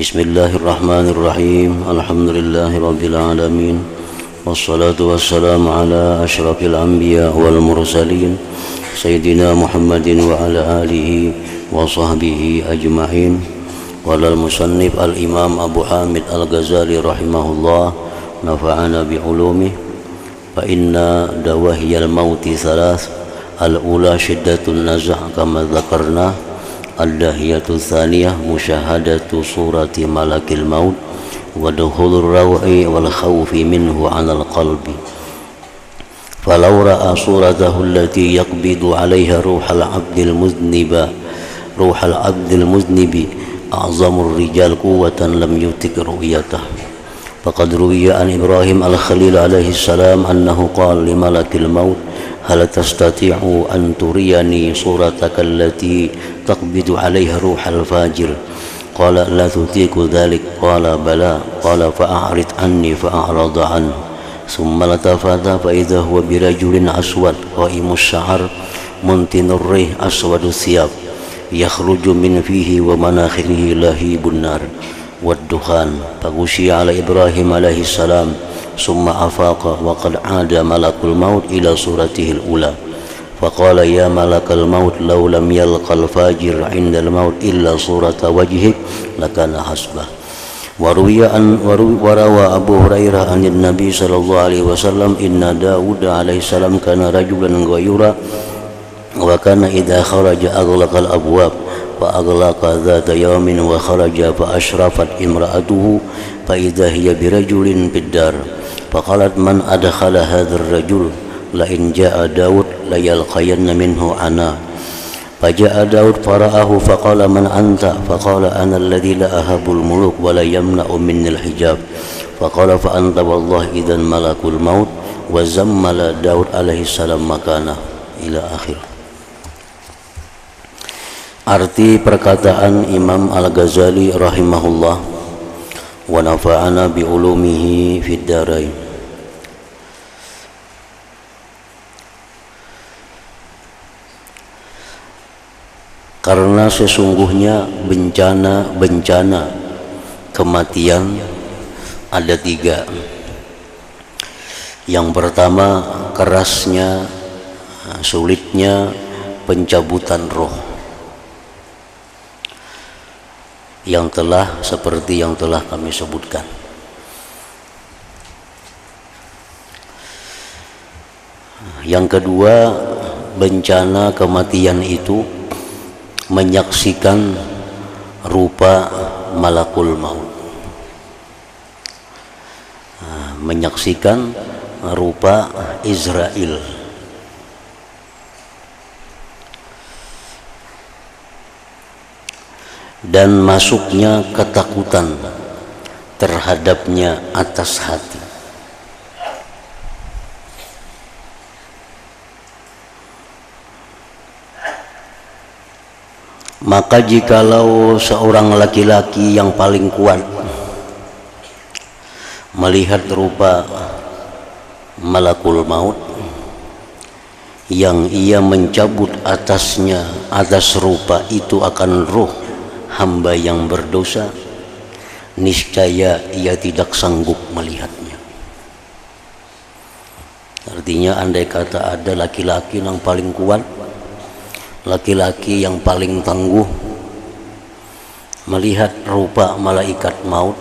Bismillahirrahmanirrahim. Alhamdulillahirabbil alamin. Wassalatu wassalamu ala asyrafil anbiya wal mursalin sayyidina Muhammadin wa ala alihi wa sahbihi ajma'in. Walal musannif al-imam Abu Hamid al-Ghazali rahimahullah, nafa'ana bi ulumih. Fa inna dawahiyal mauti thalath. Al-ula shiddatun nazah kama dzakarna. Al-dahiyatu thaniyah musyahadatu surati malakil maut wa dukhulur raw'i wal khawfi minhu 'alal qalbi. Falau ra'a suratahu allati yaqbidu 'alayha ruhal 'abdil muznibi a'zamur rijal quwwatan lam yutik ru'yatah. Faqad ruwiya an Ibrahim al-Khalil alaihi salam annahu qala li malakil maut hal tastati'u an turiyani surataka allati taqbidu 'alayha ruhal fajir. Qala la tutiku dhalik. Qala bala. Qala fa'arid anni fa'arada anhu. Thumma latafata fa idha huwa birajulin aswad qa'imus sya'ar muntinur rih aswadus thiyab yakhruju min fihi wa manakhirihi lahibun nar wad-dukhan. Fagushiya ala Ibrahim alaihi salam summa afaqa wa qad 'ada malakul maut ila suratihi al-ula. Faqala ya malakal maut law lam yalqal fajir 'inda al-maut illa surata wajhik lakana hasbah. Wa rawa Abu Hurairah an Nabi sallallahu alaihi wasallam inna Daud alaihi salam kana rajulan ghayura wa kana idza kharaja aghlaqal abwab fa aghlaqa dhata yawmin wa kharaja fa ashrafat imra'atuhu fa idza hiya birajulin biddar. Faqalat man adkhala hadzal rajul la in jaa Daud la yalqayanna minhu ana. Faja'a Daud fara'ahu faqala man anta. Faqala ana alladhi la ahabul muluk wa la yamna'u minnil hijab. Faqala fa anta wallahi idzan malakul maut wa zammala Daud alaihi salam makana ila akhir. Arti perkataan Imam Al-Ghazali rahimahullah wa nafa'ana bi ulumihi fid darain. Karena sesungguhnya bencana kematian ada tiga. Yang pertama, kerasnya, sulitnya pencabutan roh yang telah seperti yang telah kami sebutkan. Yang kedua, bencana kematian itu menyaksikan rupa malakul maut, menyaksikan rupa Israel, dan masuknya ketakutan terhadapnya atas hati. Maka jikalau seorang laki-laki yang paling kuat melihat rupa malakul maut yang ia mencabut atasnya, atas rupa itu akan ruh hamba yang berdosa, niscaya ia tidak sanggup melihatnya. Artinya andai kata ada laki-laki yang paling kuat, laki-laki yang paling tangguh melihat rupa malaikat maut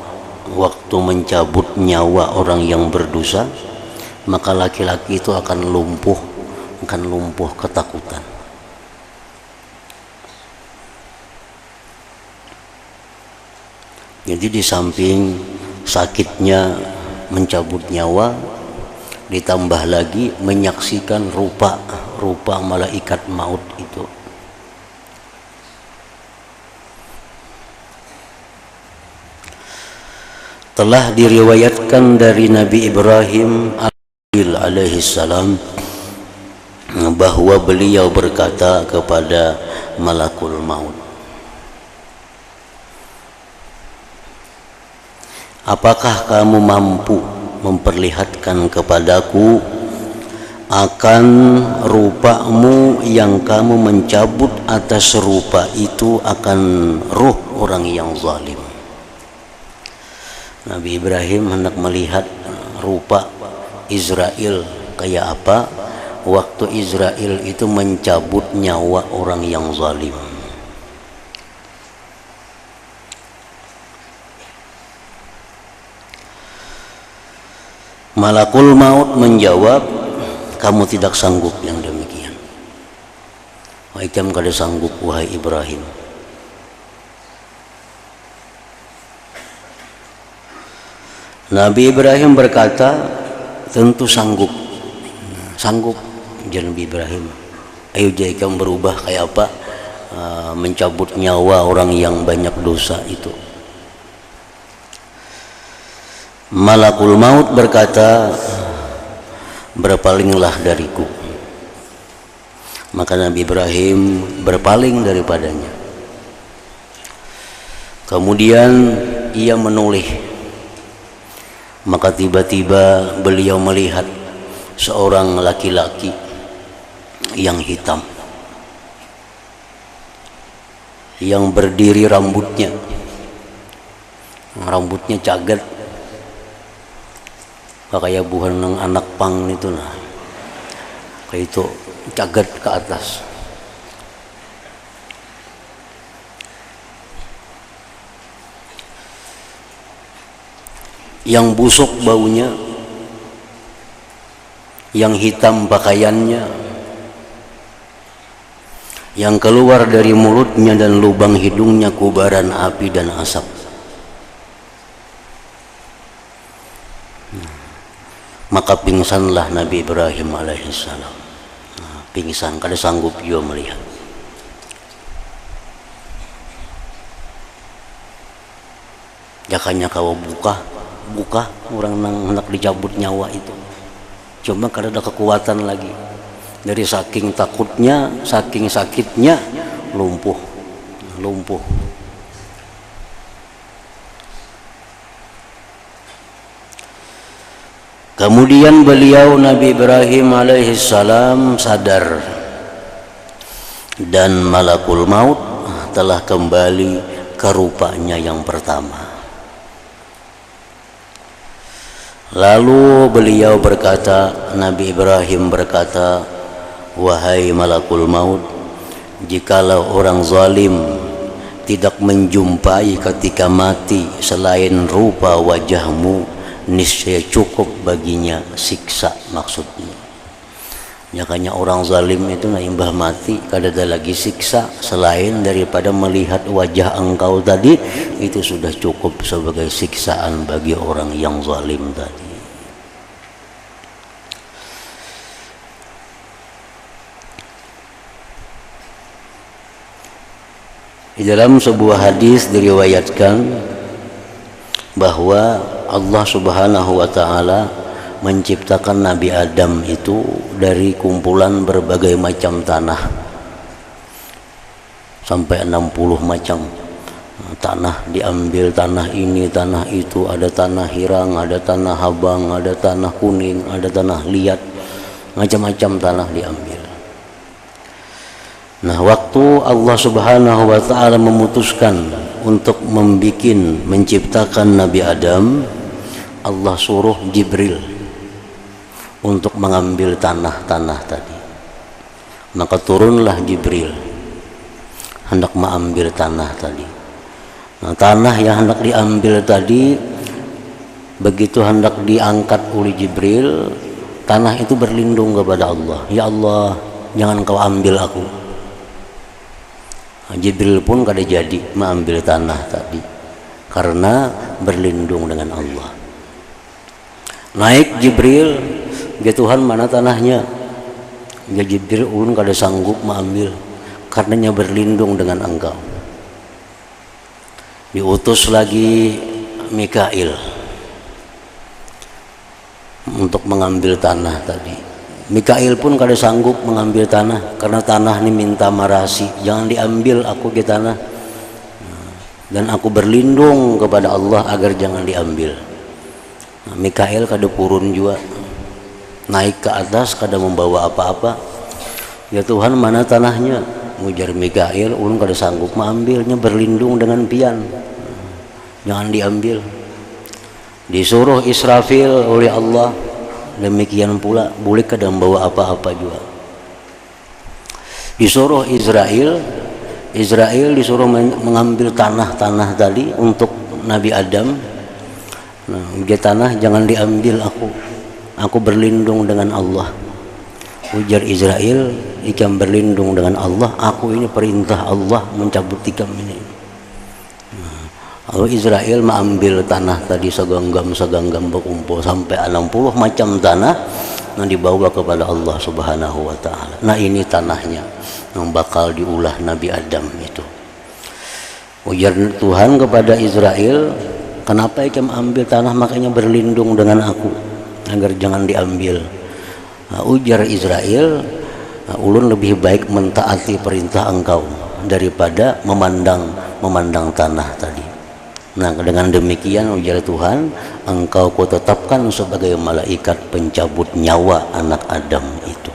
waktu mencabut nyawa orang yang berdosa, maka laki-laki itu akan lumpuh ketakutan. Jadi di samping sakitnya mencabut nyawa, ditambah lagi menyaksikan rupa malaikat maut itu. Telah diriwayatkan dari Nabi Ibrahim alaihi salam bahwa beliau berkata kepada malakul maut, apakah kamu mampu memperlihatkan kepadaku akan rupamu yang kamu mencabut atas rupa itu akan ruh orang yang zalim? Nabi Ibrahim hendak melihat rupa Israel kayak apa waktu Israel itu mencabut nyawa orang yang zalim. Malakul maut menjawab, kamu tidak sanggup yang demikian. Wahai kada sanggup wahai Ibrahim. Nabi Ibrahim berkata, tentu sanggup. Sanggup Nabi Ibrahim. Ayo jadi kamu berubah kayak apa? Mencabut nyawa orang yang banyak dosa itu. Malakul maut berkata, berpalinglah dariku. Maka Nabi Ibrahim berpaling daripadanya. Kemudian ia menoleh. Maka tiba-tiba beliau melihat seorang laki-laki yang hitam, yang berdiri rambutnya cagat, kayak bukan anak pang itu nah, kayak itu cagat ke atas. Yang busuk baunya, yang hitam pakaiannya, yang keluar dari mulutnya dan lubang hidungnya kubaran api dan asap. Maka pingsanlah Nabi Ibrahim alaihissalam. Pingsan, kada sanggup dia melihat. Jakanya kau buka orang nang hendak dicabut nyawa itu, cuma karena ada kekuatan lagi dari saking takutnya, saking sakitnya lumpuh. Kemudian beliau Nabi Ibrahim alaihissalam sadar dan malakul maut telah kembali ke rupanya yang pertama. Lalu beliau berkata, Nabi Ibrahim berkata, wahai malakul maut, jikalau orang zalim tidak menjumpai ketika mati selain rupa wajahmu, niscaya cukup baginya siksa maksudnya. Makanya orang zalim itu na imbah mati kada ada lagi siksa selain daripada melihat wajah engkau tadi, itu sudah cukup sebagai siksaan bagi orang yang zalim tadi. Di dalam sebuah hadis diriwayatkan bahwa Allah Subhanahu wa taala menciptakan Nabi Adam itu dari kumpulan berbagai macam tanah, sampai 60 macam tanah diambil, tanah ini, tanah itu, ada tanah hirang, ada tanah habang, ada tanah kuning, ada tanah liat, macam-macam tanah diambil. Nah, waktu Allah Subhanahu wa taala memutuskan untuk menciptakan Nabi Adam, Allah suruh Jibril untuk mengambil tanah-tanah tadi. Maka turunlah Jibril hendak mengambil tanah tadi. Nah, tanah yang hendak diambil tadi, begitu hendak diangkat oleh Jibril, tanah itu berlindung kepada Allah. Ya Allah, jangan kau ambil aku. Nah, Jibril pun kada jadi mengambil tanah tadi karena berlindung dengan Allah. Naik Jibril, ya Tuhan, mana tanahnya? Ya Jibril ulun kada sanggup mengambil karenanya berlindung dengan engkau. Diutus lagi Mikail untuk mengambil tanah tadi. Mikail pun kada sanggup mengambil tanah karena tanah ini minta marasi, jangan diambil aku ke tanah, dan aku berlindung kepada Allah agar jangan diambil. Nah, Mikail kada purun juga, naik ke atas kada membawa apa-apa. Ya Tuhan, mana tanahnya? Mujar Mikail, ulun kada sanggup mengambilnya, berlindung dengan pian, jangan diambil. Disuruh Israfil oleh Allah, demikian pula boleh kadang bawa apa-apa juga. Disuruh Israel disuruh mengambil tanah tadi untuk Nabi Adam. Nah, dia tanah jangan diambil, aku berlindung dengan Allah. Ujar Israel, ikam berlindung dengan Allah, aku ini perintah Allah mencabut tikam ini. Lalu Israel mengambil tanah tadi segenggam berkumpul sampai 60 macam tanah yang dibawa kepada Allah Subhanahu wa taala. Nah, ini tanahnya yang bakal diulah Nabi Adam itu. Ujar Tuhan kepada Israel, kenapa ikam ambil tanah, makanya berlindung dengan aku agar jangan diambil. Ujar Israel, ulun lebih baik mentaati perintah engkau daripada memandang tanah tadi. Nah, dengan demikian ujar Tuhan, engkau kutetapkan sebagai malaikat pencabut nyawa anak Adam itu.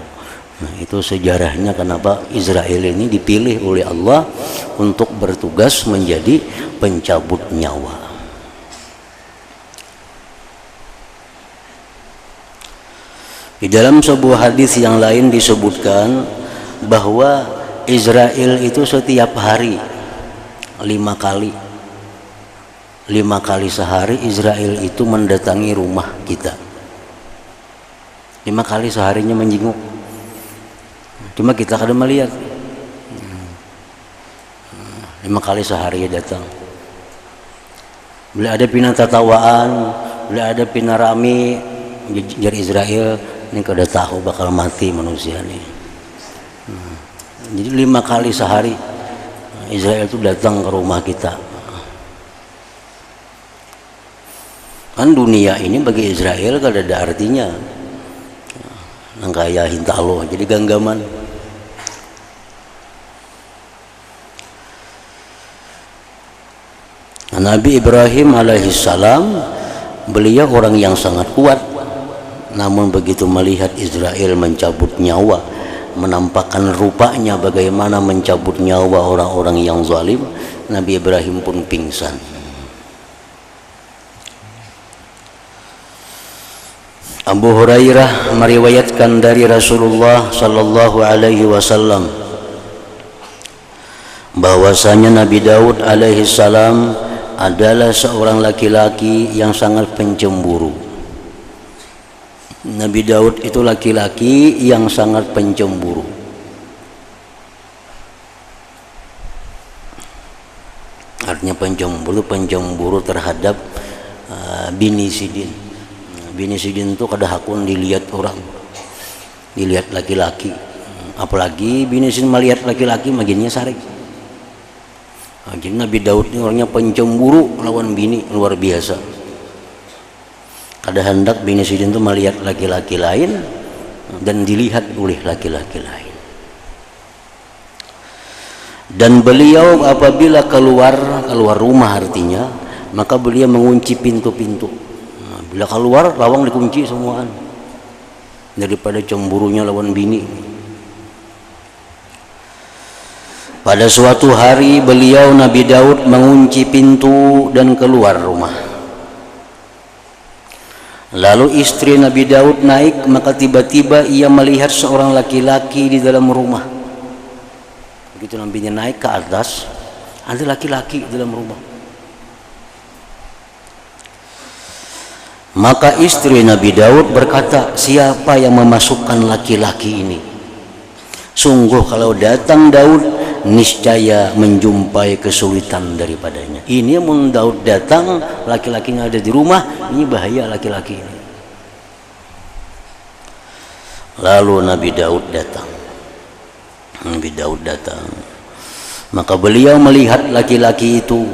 Nah, itu sejarahnya kenapa Israel ini dipilih oleh Allah untuk bertugas menjadi pencabut nyawa. Di dalam sebuah hadis yang lain disebutkan bahwa Israel itu setiap hari 5 kali sehari Israel itu mendatangi rumah kita. 5 kali seharinya menjenguk. Cuma kita kadang melihat 5 kali sehari datang. Bila ada pina tatawaan, bila ada pina rami, jadi Israel ini kada tahu bakal mati manusia nih. Jadi 5 kali sehari Israel itu datang ke rumah kita. Kan dunia ini bagi Israel kada ada artinya. Nangkaya hintalo jadi ganggaman. Nabi Ibrahim alaihissalam, beliau orang yang sangat kuat. Namun begitu melihat Israel mencabut nyawa, menampakkan rupanya bagaimana mencabut nyawa orang-orang yang zalim, Nabi Ibrahim pun pingsan. Abu Hurairah meriwayatkan dari Rasulullah sallallahu alaihi wasallam bahwasanya Nabi Daud alaihi salam adalah seorang laki-laki yang sangat pencemburu. Nabi Daud itu laki-laki yang sangat pencemburu. Artinya pencemburu terhadap bini sidin. Bini sidin itu kada hakun dilihat orang, dilihat laki-laki. Apalagi bini sidin melihat laki-laki maginnya sarik. Jadi Nabi Daud ini orangnya pencemburu lawan bini luar biasa. Kada hendak bini sidin itu melihat laki-laki lain dan dilihat oleh laki-laki lain. Dan beliau apabila keluar rumah artinya, maka beliau mengunci pintu-pintu. Bila keluar lawang dikunci semuaan daripada cemburunya lawan bini. Pada suatu hari beliau Nabi Daud mengunci pintu dan keluar rumah. Lalu istri Nabi Daud naik, maka tiba-tiba ia melihat seorang laki-laki di dalam rumah. Begitu nabinya naik ke atas, ada laki-laki di dalam rumah. Maka istri Nabi Daud berkata, siapa yang memasukkan laki-laki ini? Sungguh kalau datang Daud, niscaya menjumpai kesulitan daripadanya. Ini mun Daud datang, laki-lakinya ada di rumah, ini bahaya laki-laki ini. Lalu Nabi Daud datang. Maka beliau melihat laki-laki itu,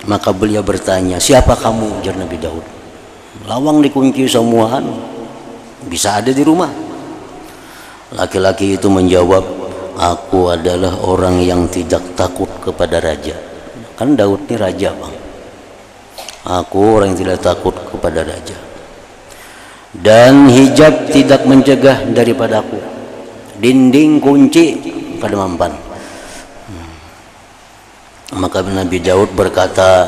maka beliau bertanya, siapa kamu? Ujar Nabi Daud. Lawang dikunci semuaan, bisa ada di rumah. Laki-laki itu menjawab, aku adalah orang yang tidak takut kepada raja. Kan Daud ini raja, bang. Aku orang yang tidak takut kepada raja. Dan hijab tidak mencegah daripadaku. Dinding kunci kada mampan. Maka Nabi Daud berkata,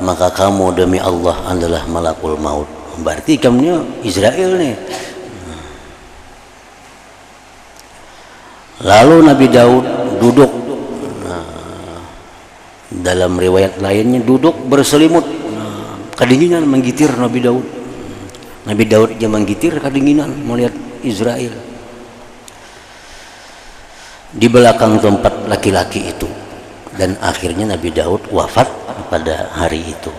maka kamu demi Allah adalah malakul maut. Berarti kamu Israel nih. Lalu Nabi Daud duduk, dalam riwayat lainnya duduk berselimut, kedinginan menggitir Nabi Daud. Nabi Daud dia menggitir kedinginan melihat Israel. Di belakang tempat laki-laki itu, dan akhirnya Nabi Daud wafat pada hari itu.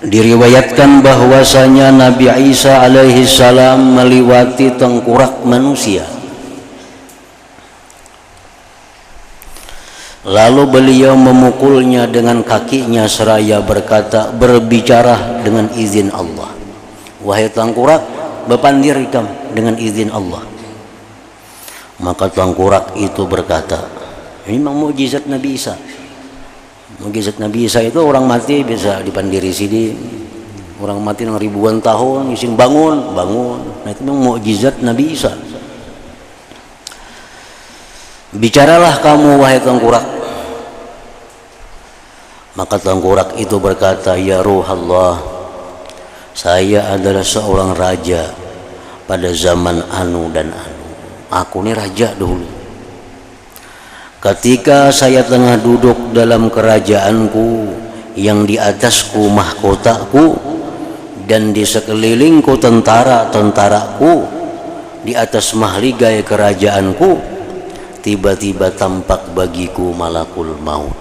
Diriwayatkan bahwasanya Nabi Isa alaihi salam melewati tengkorak manusia. Lalu beliau memukulnya dengan kakinya seraya berbicara dengan izin Allah. Wahai tengkorak, bepandir ikam dengan izin Allah. Maka tengkorak itu berkata, ini memang mukjizat Nabi Isa. Mukjizat Nabi Isa itu orang mati bisa dipandiri sini, orang mati yang ribuan tahun isin bangun. Nah itu memang mukjizat Nabi Isa. Bicaralah kamu wahai tengkorak. Maka tengkorak itu berkata, ya Ruh Allah, saya adalah seorang raja pada zaman anu dan anu. Aku ini raja dulu. Ketika saya tengah duduk dalam kerajaanku, yang di atasku mahkotaku, dan di sekelilingku tentara-tentaraku, di atas mahligai kerajaanku, tiba-tiba tampak bagiku malakul maut.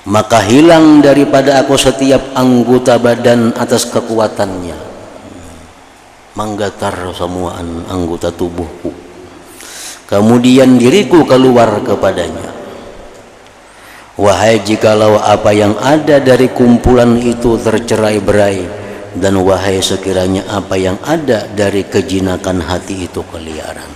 Maka hilang daripada aku setiap anggota badan atas kekuatannya. Menggetar semua anggota tubuhku. Kemudian diriku keluar kepadanya. Wahai jikalau apa yang ada dari kumpulan itu tercerai-berai, dan wahai sekiranya apa yang ada dari kejinakan hati itu keliaran.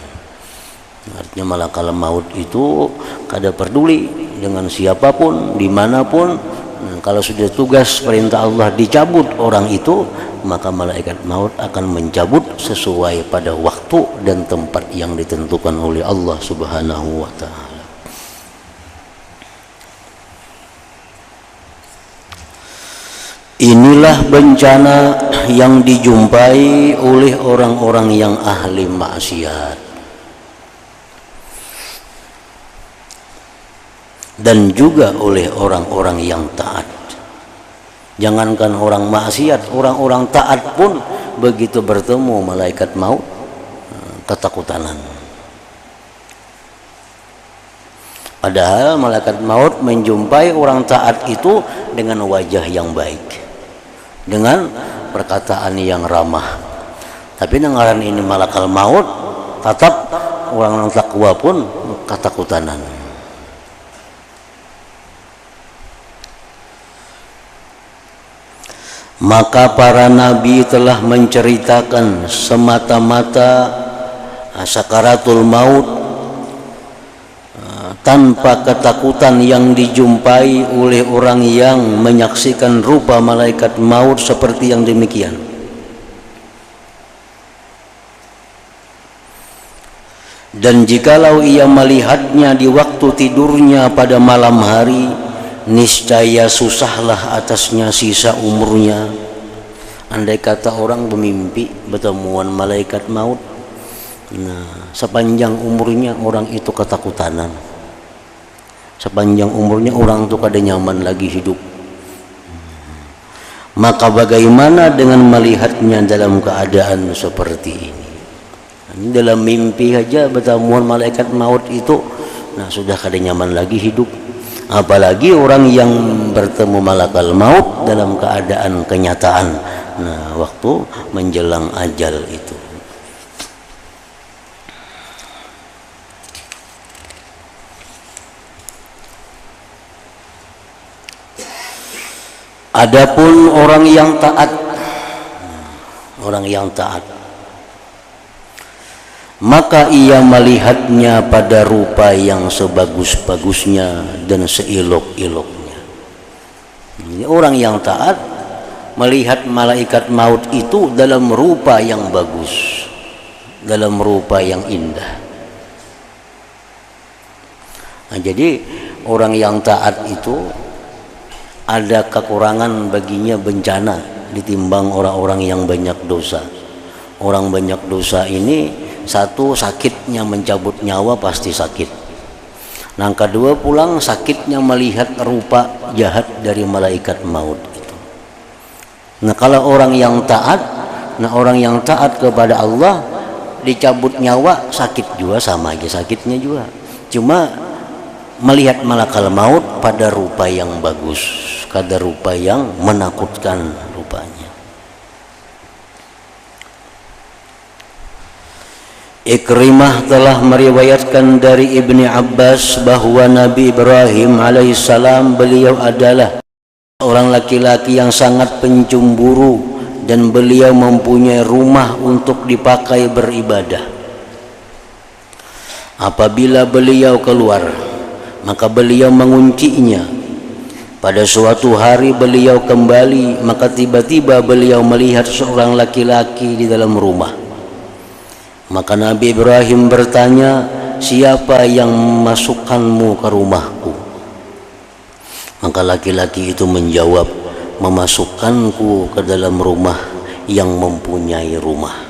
Artinya malakal maut itu kada peduli dengan siapapun, dimanapun. Kalau sudah tugas perintah Allah dicabut orang itu, maka malaikat maut akan mencabut sesuai pada waktu dan tempat yang ditentukan oleh Allah Subhanahu wa ta'ala. Inilah bencana yang dijumpai oleh orang-orang yang ahli maksiat, dan juga oleh orang-orang yang taat. Jangankan orang maksiat, orang-orang taat pun begitu bertemu malaikat maut ketakutanan. Padahal malaikat maut menjumpai orang taat itu dengan wajah yang baik, dengan perkataan yang ramah. Tapi ngaran ini malaikat maut, tetap orang takwa pun ketakutanan. Maka para nabi telah menceritakan semata-mata sakaratul maut tanpa ketakutan yang dijumpai oleh orang yang menyaksikan rupa malaikat maut seperti yang demikian. Dan jikalau ia melihatnya di waktu tidurnya pada malam hari, niscaya susahlah atasnya sisa umurnya. Andai kata orang bermimpi bertemuan malaikat maut, nah sepanjang umurnya orang itu ketakutanan, sepanjang umurnya orang itu kada nyaman lagi hidup. Maka bagaimana dengan melihatnya dalam keadaan seperti ini? Dalam mimpi saja bertemuan malaikat maut itu, nah sudah kada nyaman lagi hidup. Apalagi orang yang bertemu malakal maut dalam keadaan kenyataan, nah waktu menjelang ajal itu. Adapun orang yang taat, maka ia melihatnya pada rupa yang sebagus-bagusnya dan seelok-eloknya. Orang yang taat melihat malaikat maut itu dalam rupa yang bagus, dalam rupa yang indah. Nah, jadi orang yang taat itu ada kekurangan baginya, bencana ditimbang orang-orang yang banyak dosa. Orang banyak dosa ini, satu, sakitnya mencabut nyawa pasti sakit. Nah, kedua pulang sakitnya melihat rupa jahat dari malaikat maut itu. Nah, kalau orang yang taat, kepada Allah dicabut nyawa sakit juga, sama aja sakitnya juga. Cuma melihat malakal maut pada rupa yang bagus, pada rupa yang menakutkan rupanya. Ikrimah telah meriwayatkan dari Ibni Abbas bahwa Nabi Ibrahim alaihissalam beliau adalah orang laki-laki yang sangat pencemburu dan beliau mempunyai rumah untuk dipakai beribadah. Apabila beliau keluar, maka beliau menguncinya. Pada suatu hari beliau kembali, maka tiba-tiba beliau melihat seorang laki-laki di dalam rumah. Maka Nabi Ibrahim bertanya, siapa yang memasukkanmu ke rumahku? Maka laki-laki itu menjawab, memasukkanku ke dalam rumah yang mempunyai rumah.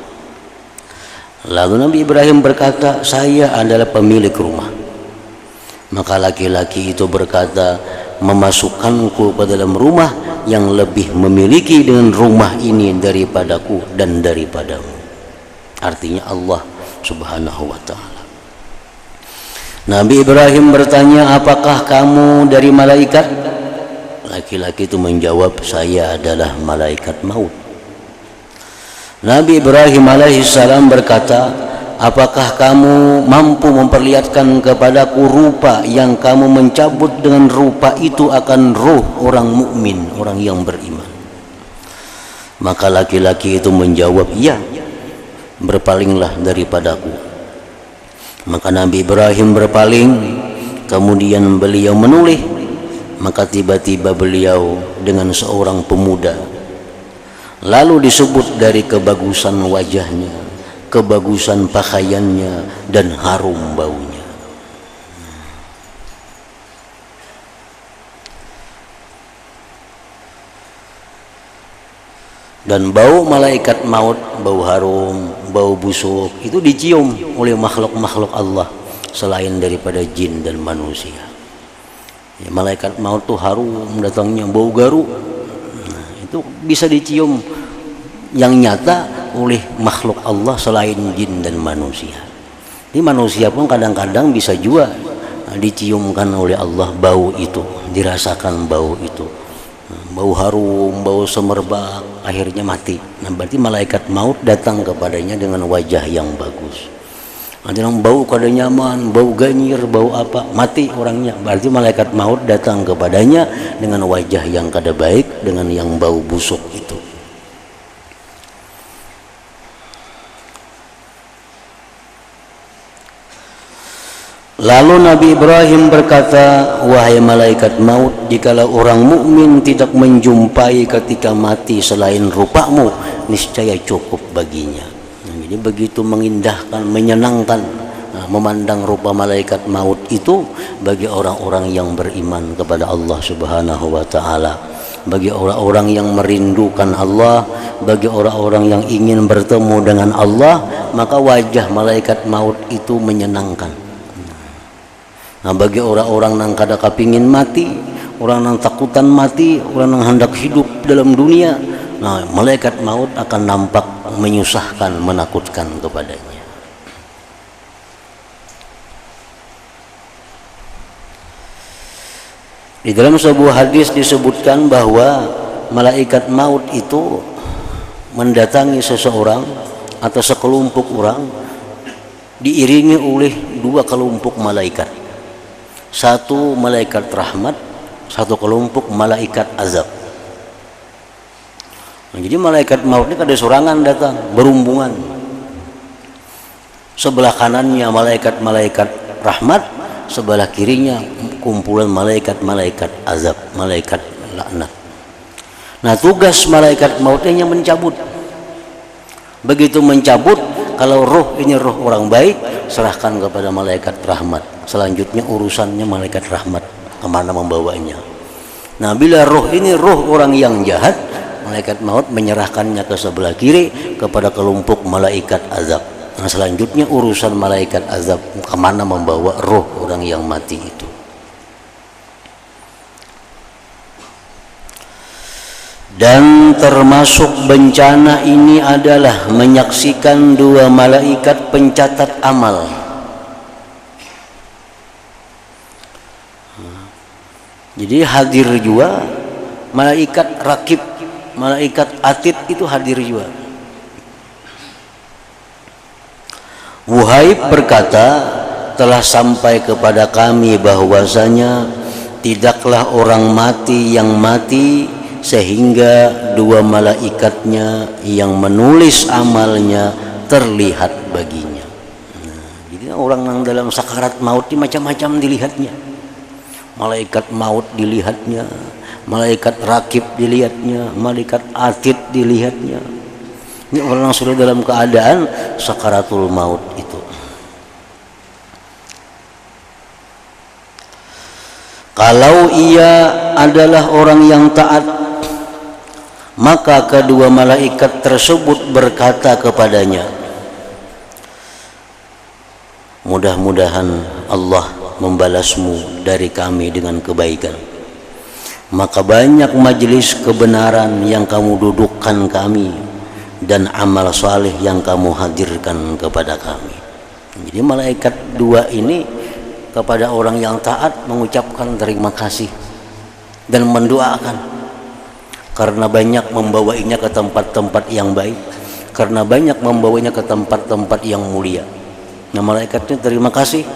Lalu Nabi Ibrahim berkata, saya adalah pemilik rumah. Maka laki-laki itu berkata, memasukkanku ke dalam rumah yang lebih memiliki dengan rumah ini daripadaku dan daripadamu. Artinya Allah subhanahu wa ta'ala. Nabi Ibrahim bertanya, apakah kamu dari malaikat? Laki-laki itu menjawab, saya adalah malaikat maut. Nabi Ibrahim alaihissalam berkata, apakah kamu mampu memperlihatkan kepadaku rupa yang kamu mencabut dengan rupa itu akan ruh orang mukmin, orang yang beriman? Maka laki-laki itu menjawab, iya, berpalinglah daripadaku. Maka Nabi Ibrahim berpaling, kemudian beliau menoleh. Maka tiba-tiba beliau dengan seorang pemuda. Lalu disebut dari kebagusan wajahnya, kebagusan pakaiannya, dan harum baunya. Dan bau malaikat maut, bau harum, bau busuk, itu dicium oleh makhluk-makhluk Allah selain daripada jin dan manusia. Ya, malaikat maut tuh harum datangnya, bau garu. Nah, itu bisa dicium yang nyata oleh makhluk Allah selain jin dan manusia. Di manusia pun kadang-kadang bisa juga diciumkan oleh Allah bau itu, dirasakan bau itu. Bau harum, bau semerbak, akhirnya mati. Nah, berarti malaikat maut datang kepadanya dengan wajah yang bagus. Ada yang bau kada nyaman, bau ganyir, bau apa, mati orangnya. Berarti malaikat maut datang kepadanya dengan wajah yang kada baik, dengan yang bau busuk itu. Lalu Nabi Ibrahim berkata, wahai malaikat maut, jikalau orang mukmin tidak menjumpai ketika mati selain rupamu, niscaya cukup baginya. Jadi begitu mengindahkan, menyenangkan memandang rupa malaikat maut itu bagi orang-orang yang beriman kepada Allah subhanahu wa ta'ala, bagi orang-orang yang merindukan Allah, bagi orang-orang yang ingin bertemu dengan Allah, maka wajah malaikat maut itu menyenangkan. Nah, bagi orang-orang yang kada kepingin mati, orang yang takutan mati, orang yang hendak hidup dalam dunia, nah, malaikat maut akan nampak menyusahkan, menakutkan kepadanya. Di dalam sebuah hadis disebutkan bahwa malaikat maut itu mendatangi seseorang atau sekelompok orang diiringi oleh dua kelompok malaikat. Satu malaikat rahmat, satu kelompok malaikat azab. Nah, jadi malaikat maut ini kada sorangan datang, berumbungan. Sebelah kanannya malaikat-malaikat rahmat, sebelah kirinya kumpulan malaikat-malaikat azab, malaikat laknat. Nah, tugas malaikat mautnya mencabut. Begitu mencabut, kalau roh ini roh orang baik, serahkan kepada malaikat rahmat. Selanjutnya urusannya malaikat rahmat, kemana membawanya. Nah, bila roh ini roh orang yang jahat, malaikat maut menyerahkannya ke sebelah kiri kepada kelompok malaikat azab. Nah, selanjutnya urusan malaikat azab, kemana membawa roh orang yang mati itu. Dan termasuk bencana ini adalah menyaksikan dua malaikat pencatat amal. Jadi hadir juga malaikat rakib, malaikat atid itu hadir juga. Wuhaib berkata, telah sampai kepada kami bahwasanya tidaklah orang mati yang mati sehingga dua malaikatnya yang menulis amalnya terlihat baginya. Nah, jadi orang yang dalam sakarat maut ini macam-macam dilihatnya. Malaikat maut dilihatnya, malaikat rakib dilihatnya, malaikat atid dilihatnya. Ini orang yang sudah dalam keadaan sakaratul maut itu. Kalau ia adalah orang yang taat, maka kedua malaikat tersebut berkata kepadanya, mudah-mudahan Allah membalasmu dari kami dengan kebaikan. Maka banyak majelis kebenaran yang kamu dudukkan kami dan amal saleh yang kamu hadirkan kepada kami. Jadi malaikat dua ini kepada orang yang taat mengucapkan terima kasih dan mendoakan, karena banyak membawanya ke tempat-tempat yang baik, karena banyak membawanya ke tempat-tempat yang mulia. Nah, malaikatnya terima kasih,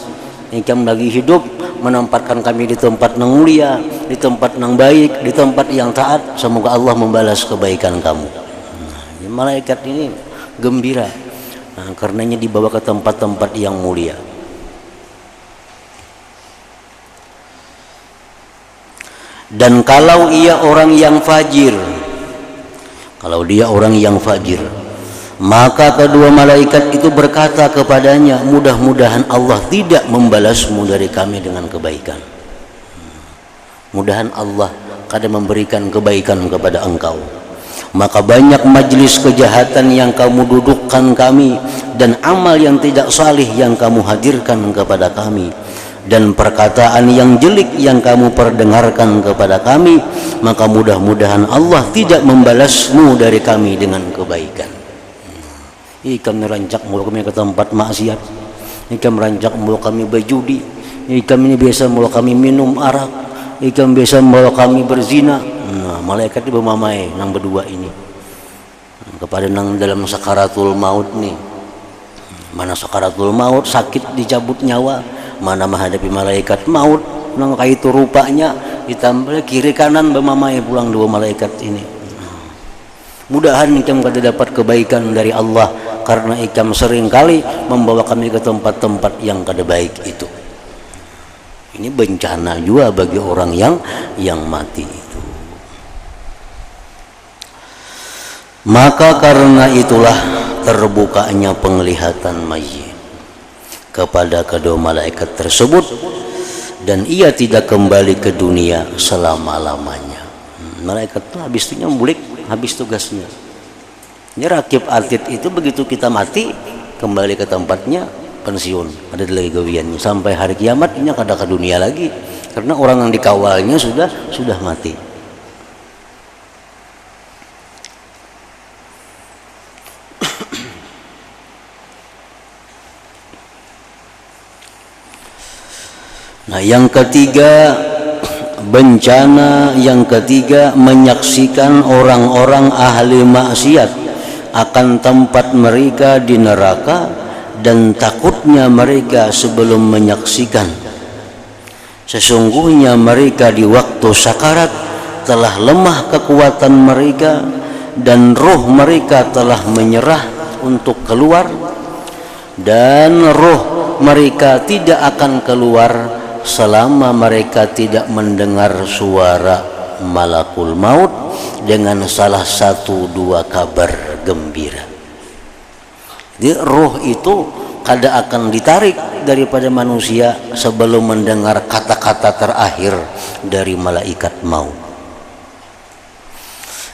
engkau lagi hidup menempatkan kami di tempat yang mulia, di tempat yang baik, di tempat yang taat. Semoga Allah membalas kebaikan kamu. Nah, malaikat ini gembira, nah, karenanya dibawa ke tempat-tempat yang mulia. Dan kalau ia orang yang fajir, kalau dia orang yang fajir, maka kedua malaikat itu berkata kepadanya, mudah-mudahan Allah tidak membalasmu dari kami dengan kebaikan. Mudahan Allah kada memberikan kebaikan kepada engkau. Maka banyak majlis kejahatan yang kamu dudukkan kami, dan amal yang tidak salih yang kamu hadirkan kepada kami, dan perkataan yang jelek yang kamu perdengarkan kepada kami. Maka mudah-mudahan Allah tidak membalasmu dari kami dengan kebaikan. Ikam merancak mula kami ke tempat maksiat, ikam merancak mula kami berjudi, ikam ini biasa mula kami minum arak, ikam biasa mula kami berzina. Nah, malaikat itu bermamai nang berdua ini kepada nang dalam sakaratul maut nih. Mana sakaratul maut, sakit dicabut nyawa, mana menghadapi malaikat maut nang kayak itu rupanya, ditambah kiri kanan bermamai pulang dua malaikat ini. Mudahan ikam kada dapat kebaikan dari Allah, karena ikam sering kali membawa kami ke tempat-tempat yang kada baik itu. Ini bencana juga bagi orang yang mati itu. Maka karena itulah terbukanya penglihatan mayit kepada kedua malaikat tersebut, dan ia tidak kembali ke dunia selama-lamanya. Malaikat itu habis itu bulik, habis tugasnya. Ini rakib atid itu begitu kita mati kembali ke tempatnya, pensiun, ada lagi gawiannya sampai hari kiamat. Ini kada ke dunia lagi, karena orang yang dikawalnya sudah mati. Nah, yang ketiga, bencana yang ketiga, menyaksikan orang-orang ahli maksiat akan tempat mereka di neraka, dan takutnya mereka sebelum menyaksikan. Sesungguhnya mereka di waktu sakarat telah lemah kekuatan mereka, dan roh mereka telah menyerah untuk keluar, dan roh mereka tidak akan keluar selama mereka tidak mendengar suara malakul maut dengan salah satu dua kabar gembira. Jadi roh itu kada akan ditarik daripada manusia sebelum mendengar kata-kata terakhir dari malaikat maut.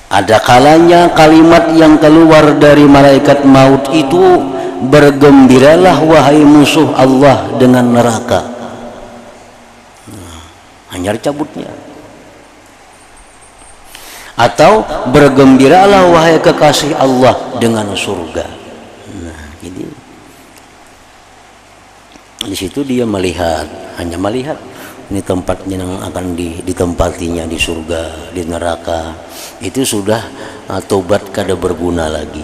Ada kalanya kalimat yang keluar dari malaikat maut itu, bergembiralah wahai musuh Allah dengan neraka. Hanyar cabutnya. Atau bergembiralah wahai kekasih Allah dengan surga. Nah, jadi di situ dia melihat, hanya melihat ini tempatnya yang akan ditempatinya di surga, di neraka. Itu sudah tobat kada berguna lagi,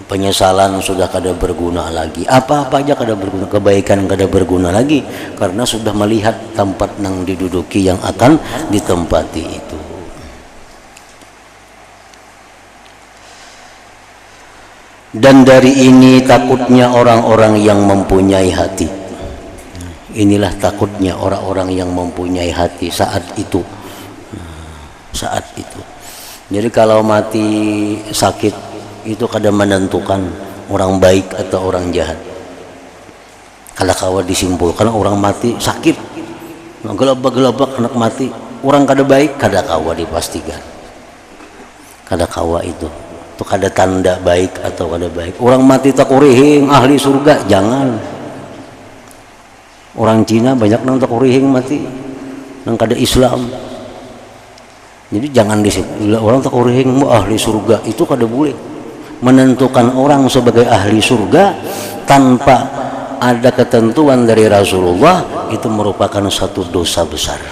penyesalan sudah kada berguna lagi, apa-apa aja kada berguna, kebaikan kada berguna lagi, karena sudah melihat tempat yang diduduki yang akan ditempati itu. Dan dari ini takutnya orang-orang yang mempunyai hati. Inilah takutnya orang-orang yang mempunyai hati saat itu. Saat itu. Jadi kalau mati sakit itu kadang menentukan orang baik atau orang jahat. Kalau kawa disimpulkan orang mati sakit, gelabak-gelabak anak mati, orang kada baik, kada kawa dipastikan. Kada kawa itu kada tanda baik atau kada baik. Orang mati tak urihing ahli surga, jangan. Orang Cina banyak nang tak urihing mati, nang kada Islam. Jadi jangan disitu orang tak urihing ahli surga, itu kada boleh. Menentukan orang sebagai ahli surga tanpa ada ketentuan dari Rasulullah itu merupakan satu dosa besar.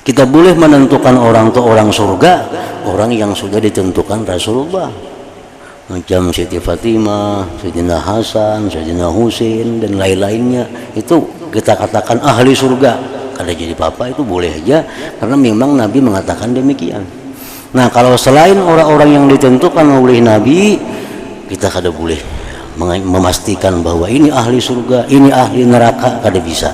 Kita boleh menentukan orang itu orang surga, orang yang sudah ditentukan Rasulullah. Macam Siti Fatimah, Sayyidina Hasan, Sayyidina Husain dan lain-lainnya, itu kita katakan ahli surga. Kada jadi apa-apa, itu boleh aja karena memang Nabi mengatakan demikian. Nah, kalau selain orang-orang yang ditentukan oleh Nabi, kita kada boleh memastikan bahwa ini ahli surga, ini ahli neraka, kada bisa.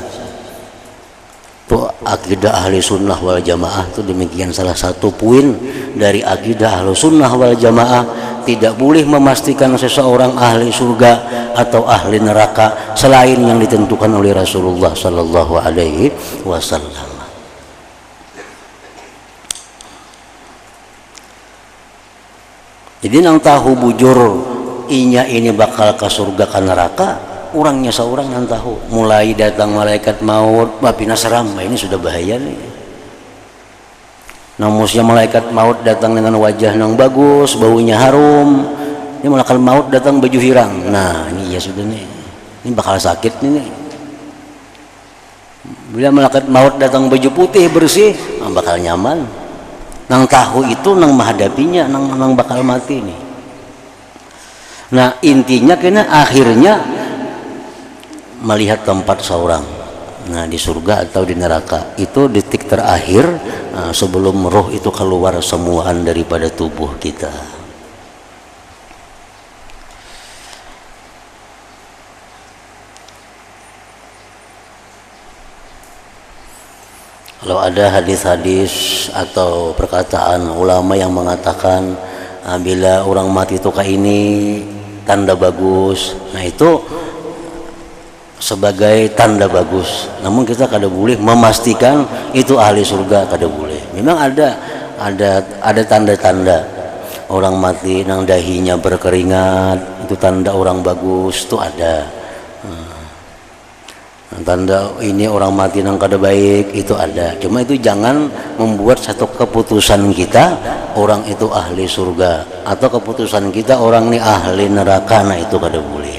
Itu akidah ahli sunnah wal jamaah itu demikian, salah satu poin dari akidah ahli sunnah wal jamaah. Tidak boleh memastikan seseorang ahli surga atau ahli neraka selain yang ditentukan oleh Rasulullah sallallahu alaihi wasallam. Jadi nang tahu bujur inya ini bakal ke surga ke neraka, orangnya seorang yang tahu. Mulai datang malaikat maut, bapina seram, ini sudah bahaya nih. Namusnya malaikat maut datang dengan wajah yang bagus, baunya harum. Ini malaikat maut datang baju hirang. Nah, ini ya sudah nih. Ini bakal sakit nih. Bila malaikat maut datang baju putih bersih, bakal nyaman. Nang tahu itu nang menghadapinya, nang bakal mati nih. Nah, intinya kena akhirnya melihat tempat seorang. Nah, di surga atau di neraka itu detik terakhir sebelum roh itu keluar semuaan daripada tubuh kita. Kalau ada hadis-hadis atau perkataan ulama yang mengatakan bila orang mati itu kayak ini tanda bagus, nah itu sebagai tanda bagus. Namun kita kada boleh memastikan itu ahli surga, kada boleh. Memang ada tanda-tanda orang mati nang dahinya berkeringat, itu tanda orang bagus, itu ada. Tanda ini orang mati nang kada baik, itu ada. Cuma itu jangan membuat satu keputusan kita orang itu ahli surga atau keputusan kita orang ini ahli neraka, nah itu kada boleh.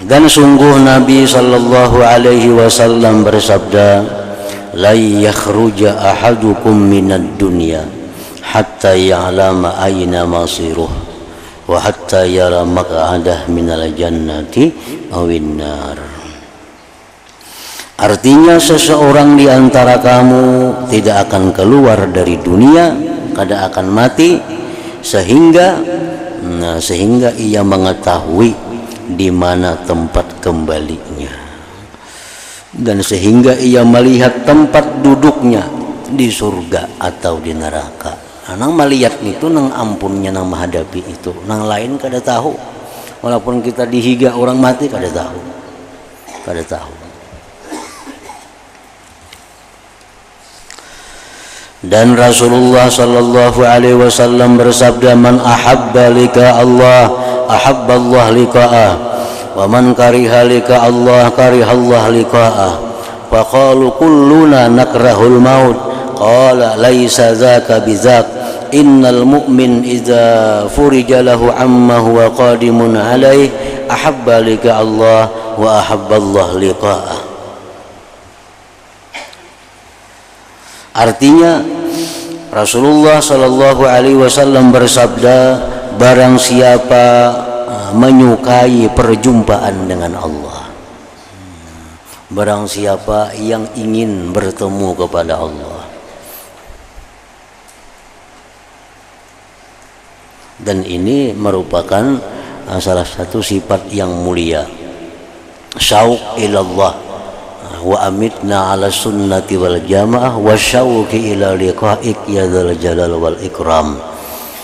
Dan sungguh Nabi sallallahu alaihi wasallam bersabda, la yakhruja ahadukum minad dunya hatta ya'lama ayna masiruh wa hatta yara maq'adah minal jannati awin nar. Artinya seseorang di antara kamu tidak akan keluar dari dunia, kada akan mati sehingga ia mengetahui di mana tempat kembalinya, dan sehingga ia melihat tempat duduknya di surga atau di neraka. nang malihat itu nang ampunnya nang menghadapi itu, nang lain kada tahu. Walaupun kita dihiga orang mati kada tahu. Dan Rasulullah sallallahu alaihi wasallam bersabda, man ahabba lika Allah ahabba Allah liqa'ah wa man kariha lika Allah kariha Allah liqa'ah. Faqalu kulluna nakrahul maut qala laisa dzaka bidzak innal mu'min idza furija lahu amma huwa qadimun alaih ahabba lika Allah wa ahabba Allah liqa'ah. Artinya Rasulullah sallallahu alaihi wasallam bersabda, barang siapa menyukai perjumpaan dengan Allah, barang siapa yang ingin bertemu kepada Allah, dan ini merupakan salah satu sifat yang mulia, syauq ilallah wa amitna ala sunnati wal jamaah wa syauqi ila liqa'ik ya dzal jalal wal ikram.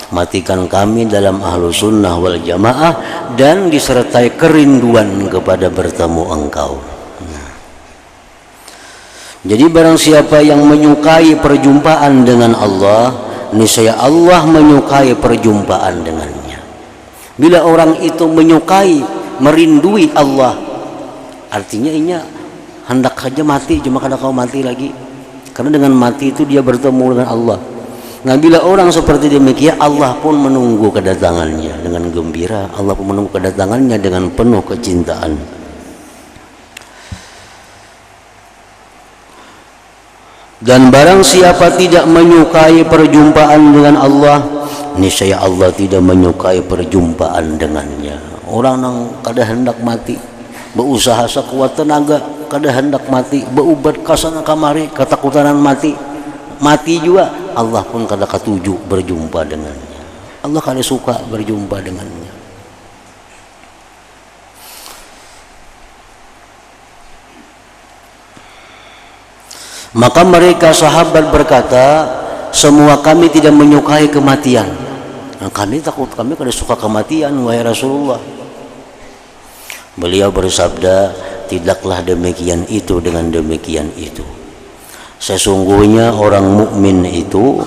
Matikan kami dalam ahlu sunnah wal jamaah dan disertai kerinduan kepada bertemu engkau. Jadi barang siapa yang menyukai perjumpaan dengan Allah, niscaya Allah menyukai perjumpaan dengannya. Bila orang itu menyukai, merindui Allah, artinya ini hendak saja mati, cuma kada kau mati lagi. Karena dengan mati itu dia bertemu dengan Allah. Nah, bila orang seperti demikian, Allah pun menunggu kedatangannya dengan gembira. Allah pun menunggu kedatangannya dengan penuh kecintaan. Dan barang siapa tidak menyukai perjumpaan dengan Allah, niscaya Allah tidak menyukai perjumpaan dengannya. Orang yang kada hendak mati, berusaha sekuat tenaga, kada hendak mati, berubat kasana kamari, ketakutan mati juga, Allah pun kada katuju berjumpa dengannya. Allah kada suka berjumpa dengannya. Maka mereka sahabat berkata, semua kami tidak menyukai kematian. Nah, kami takut, kami kada suka kematian wahai Rasulullah. Beliau bersabda, tidaklah demikian itu dengan demikian itu. Sesungguhnya orang mukmin itu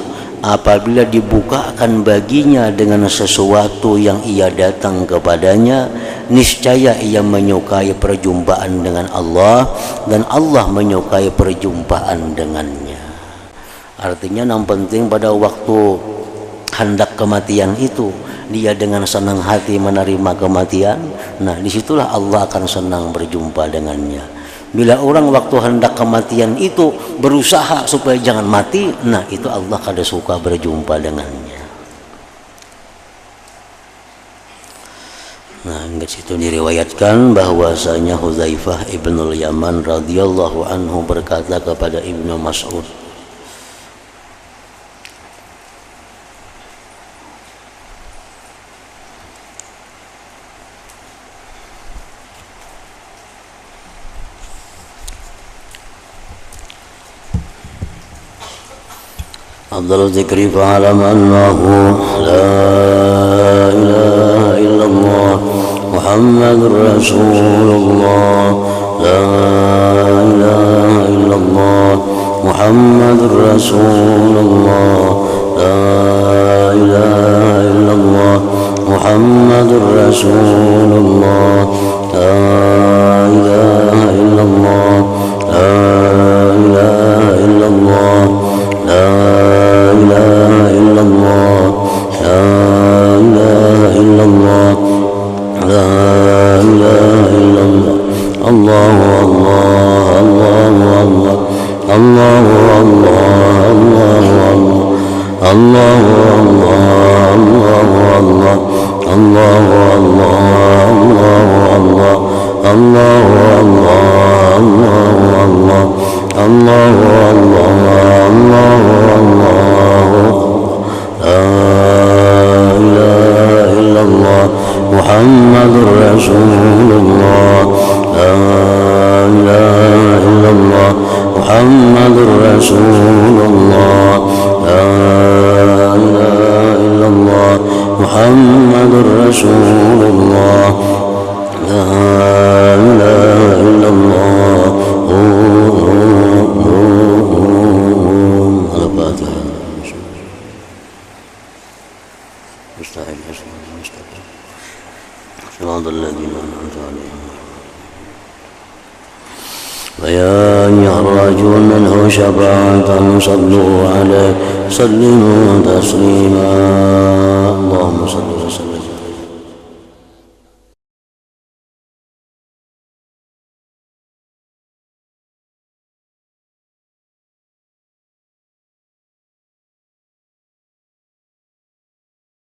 apabila dibukakan baginya dengan sesuatu yang ia datang kepadanya, niscaya ia menyukai perjumpaan dengan Allah dan Allah menyukai perjumpaan dengannya. Artinya yang penting pada waktu hendak kematian itu dia dengan senang hati menerima kematian. Nah, disitulah Allah akan senang berjumpa dengannya. Bila orang waktu hendak kematian itu berusaha supaya jangan mati, nah itu Allah kada suka berjumpa dengannya. Nah, di situ diriwayatkan bahwasanya Hudzaifah ibnul Yaman radhiyallahu anhu berkata kepada Ibnu Mas'ud, afdhalu dzikri fa'lam annahu la ilaha illallah Muhammadur Rasulullah, la ilaha illallah Muhammadur Rasulullah, la ilaha illallah Muhammadur Rasulullah, la ilaha illallah, la ilaha illallah, la ilaha illallah, la ilaha illallah, la ilaha illallah. Allahu Allah, Allahu Allah, Allahu Allah, Allahu Allah, Allahu Allah, Allahu Allah, Allahu Allah, Allahu Allah, Allahu Allah, Allahu Allah, Allahu Allah, la ilaha illallah Muhammadur Rasulullah, la ilaha illallah Muhammadur Rasulullah, la محمد رسول الله لا إله إلا الله الفاتحة مستعين صراط الذين أنعمت عليهم فيا أيها الراجون له شفاعة صلوا عليه سلموا تسليما اللهم صل وسلم